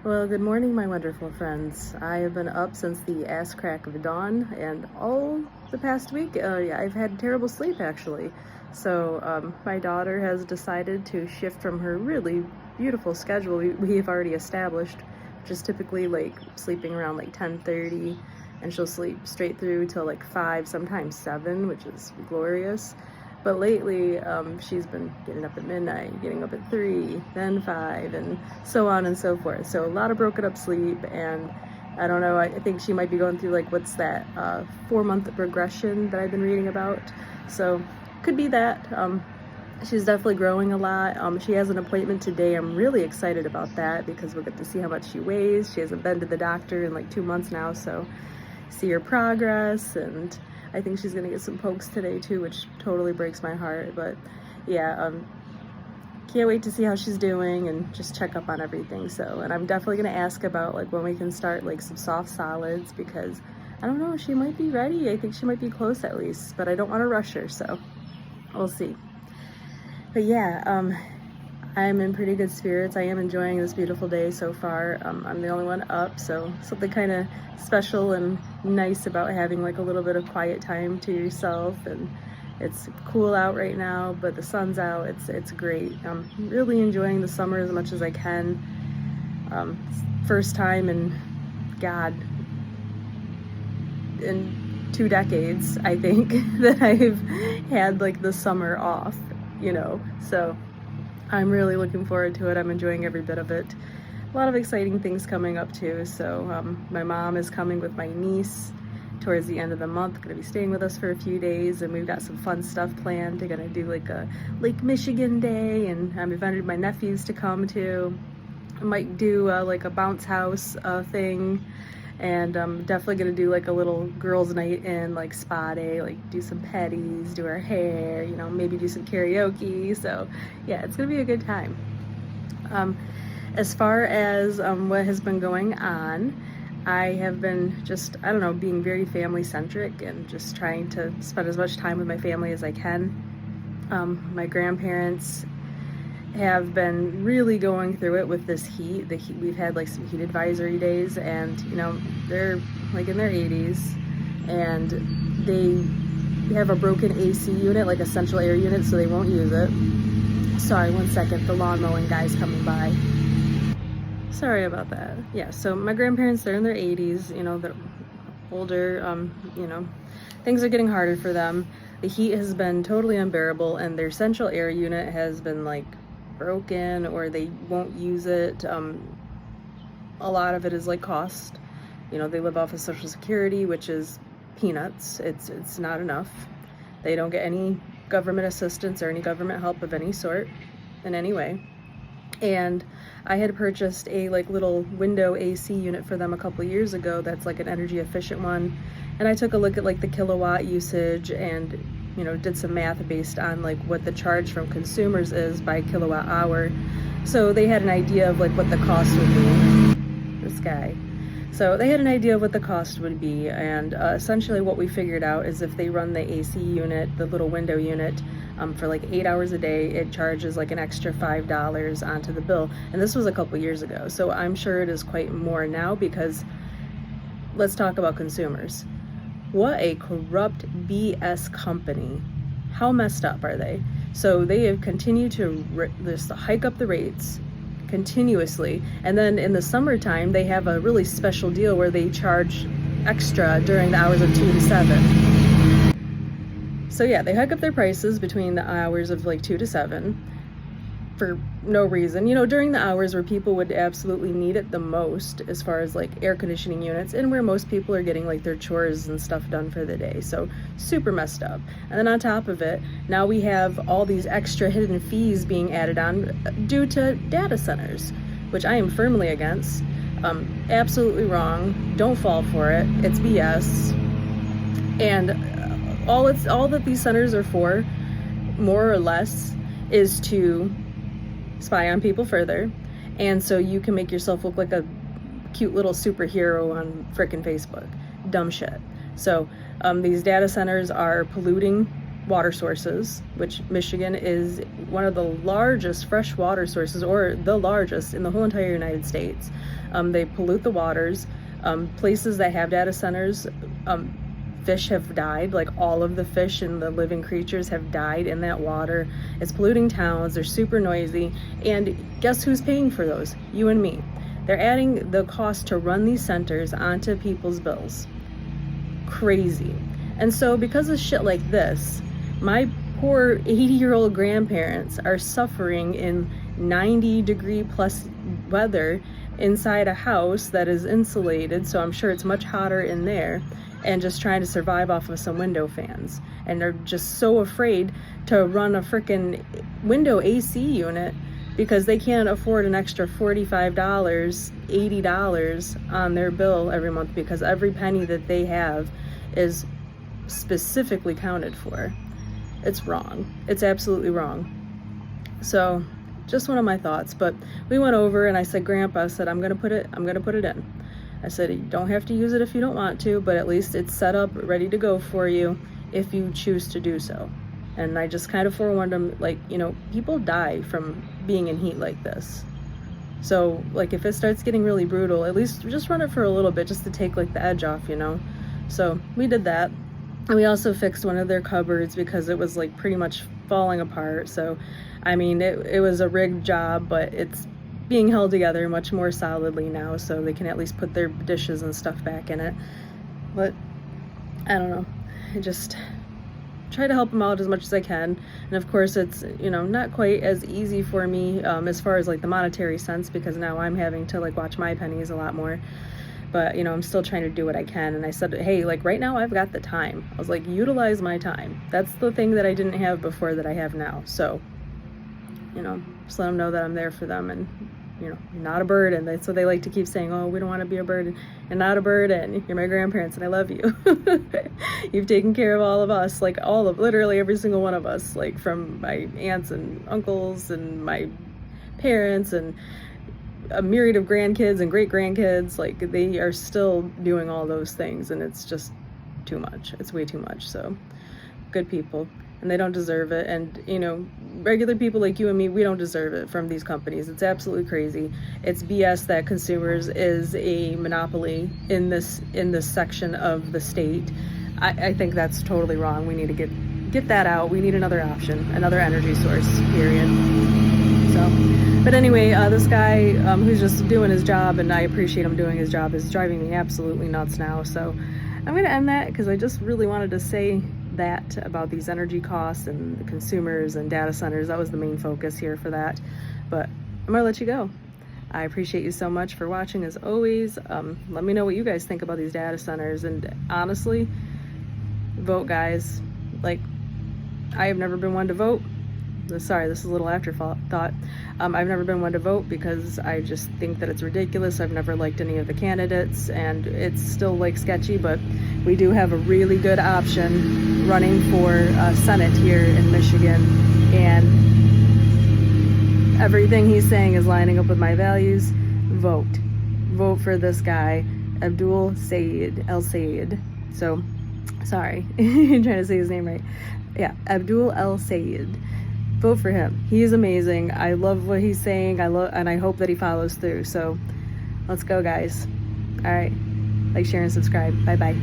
Well, good morning, my wonderful friends. I have been up since the ass crack of dawn, and all the past week, I've had terrible sleep actually. So, my daughter has decided to shift from her really beautiful schedule we've already established, which is typically like sleeping around like 10:30, and she'll sleep straight through till like 5, sometimes 7, which is glorious. But lately, she's been getting up at midnight, getting up at 3, then 5, and so on and so forth. So a lot of broken up sleep, and I don't know, I think she might be going through like, what's that, 4-month regression that I've been reading about. So could be that. She's definitely growing a lot. She has an appointment today. I'm really excited about that because we'll get to see how much she weighs. She hasn't been to the doctor in like 2 months now, so see her progress, and I think she's gonna get some pokes today too, which totally breaks my heart. But yeah, can't wait to see how she's doing and just check up on everything. So, and I'm definitely gonna ask about like when we can start like some soft solids, because I don't know, she might be ready. I think she might be close at least, but I don't want to rush her, so we'll see. But yeah, I'm in pretty good spirits. I am enjoying this beautiful day so far. I'm the only one up, so something kind of special and nice about having like a little bit of quiet time to yourself. And it's cool out right now, but the sun's out. It's great. I'm really enjoying the summer as much as I can. First time in, God, in 2 decades, I think, that I've had like the summer off, so I'm really looking forward to it. I'm enjoying every bit of it. A lot of exciting things coming up too. So my mom is coming with my niece towards the end of the month, going to be staying with us for a few days, and we've got some fun stuff planned. They're going to do like a Lake Michigan day, and I've invited my nephews to come too. I might do like a bounce house thing, and I'm definitely gonna do like a little girls' night in, like spa day, like do some petties, do our hair, maybe do some karaoke. So yeah, it's gonna be a good time. As far as what has been going on, I have been just, I don't know, being very family centric and just trying to spend as much time with my family as I can. My grandparents have been really going through it with this heat. We've had like some heat advisory days, and they're like in their 80s, and they have a broken AC unit, like a central air unit, so they won't use it. Sorry, one second, the lawn mowing guy's coming by. Sorry about that. Yeah, so my grandparents, they're in their 80s, they're older, things are getting harder for them. The heat has been totally unbearable, and their central air unit has been like broken, or they won't use it. A lot of it is like cost. They live off of Social Security, which is peanuts. It's not enough. They don't get any government assistance or any government help of any sort in any way. And I had purchased a like little window AC unit for them a couple years ago that's like an energy efficient one, and I took a look at like the kilowatt usage and did some math based on like what the charge from consumers is by kilowatt hour. So they had an idea of like what the cost would be. This guy. So they had an idea of what the cost would be, and essentially what we figured out is if they run the AC unit, the little window unit, for like 8 hours a day, it charges like an extra $5 onto the bill. And this was a couple years ago, so I'm sure it is quite more now, because let's talk about consumers. What a corrupt BS company. How messed up are they? So they have continued to just hike up the rates continuously, and then in the summertime they have a really special deal where they charge extra during the hours of 2 to 7. So yeah, they hike up their prices between the hours of like 2 to 7 for no reason, during the hours where people would absolutely need it the most, as far as like air conditioning units, and where most people are getting like their chores and stuff done for the day. So super messed up. And then on top of it, now we have all these extra hidden fees being added on due to data centers, which I am firmly against. Absolutely wrong. Don't fall for it. It's BS. And all that these centers are for, more or less, is to spy on people further, and so you can make yourself look like a cute little superhero on frickin' Facebook. Dumb shit. So these data centers are polluting water sources, which Michigan is one of the largest freshwater sources, or the largest in the whole entire United States. They pollute the waters. Places that have data centers, fish have died, like all of the fish and the living creatures have died in that water. It's polluting towns, they're super noisy, and guess who's paying for those? You and me. They're adding the cost to run these centers onto people's bills. Crazy. And so because of shit like this, my poor 80-year-old grandparents are suffering in 90-degree plus weather inside a house that is insulated, so I'm sure it's much hotter in there, and just trying to survive off of some window fans. And they're just so afraid to run a freaking window AC unit because they can't afford an extra $45, $80 on their bill every month, because every penny that they have is specifically counted for. It's wrong. It's absolutely wrong. So just one of my thoughts. But we went over and I said, Grandpa, I said, I'm gonna put it in. I said, you don't have to use it if you don't want to, but at least it's set up, ready to go for you if you choose to do so. And I just kind of forewarned him, like, you know, people die from being in heat like this. So, like, if it starts getting really brutal, at least just run it for a little bit just to take, like, the edge off, you know? So we did that. And we also fixed one of their cupboards because it was, like, pretty much falling apart. So, I mean, it was a rigged job, but it's being held together much more solidly now, so they can at least put their dishes and stuff back in it. But I don't know, I just try to help them out as much as I can. And of course it's, you know, not quite as easy for me as far as like the monetary sense, because now I'm having to like watch my pennies a lot more. But you know, I'm still trying to do what I can. And I said, hey, like right now I've got the time. I was like, utilize my time. That's the thing that I didn't have before that I have now. So, you know, just let them know that I'm there for them, and you know, you're not a burden. That's what they like to keep saying. Oh, we don't want to be a burden. And not a burden. You're my grandparents and I love you. You've taken care of all of us, like all of, literally every single one of us, like from my aunts and uncles and my parents and a myriad of grandkids and great grandkids. Like they are still doing all those things, and it's just too much. It's way too much. So good people. And they don't deserve it. And you know, regular people like you and me, we don't deserve it from these companies. It's absolutely crazy. It's BS that Consumers is a monopoly in this section of the state. I think that's totally wrong. We need to get that out. We need another option, another energy source, period. So, but anyway, this guy who's just doing his job, and I appreciate him doing his job, is driving me absolutely nuts now. So I'm gonna end that because I just really wanted to say that about these energy costs and the consumers and data centers. That was the main focus here for that. But I'm gonna let you go. I appreciate you so much for watching as always. Let me know what you guys think about these data centers, and honestly, vote, guys. Like, I have never been one to vote. Sorry, this is a little afterthought. I've never been one to vote because I just think that it's ridiculous. I've never liked any of the candidates, and it's still like sketchy, but we do have a really good option running for Senate here in Michigan, and everything he's saying is lining up with my values. Vote for this guy, Abdul Sayed, El Sayed. So, sorry, I'm trying to say his name right. Yeah, Abdul El Sayed. Vote for him. He is amazing. I love what he's saying. And I hope that he follows through. So let's go, guys. All right. Like, share, and subscribe. Bye-bye.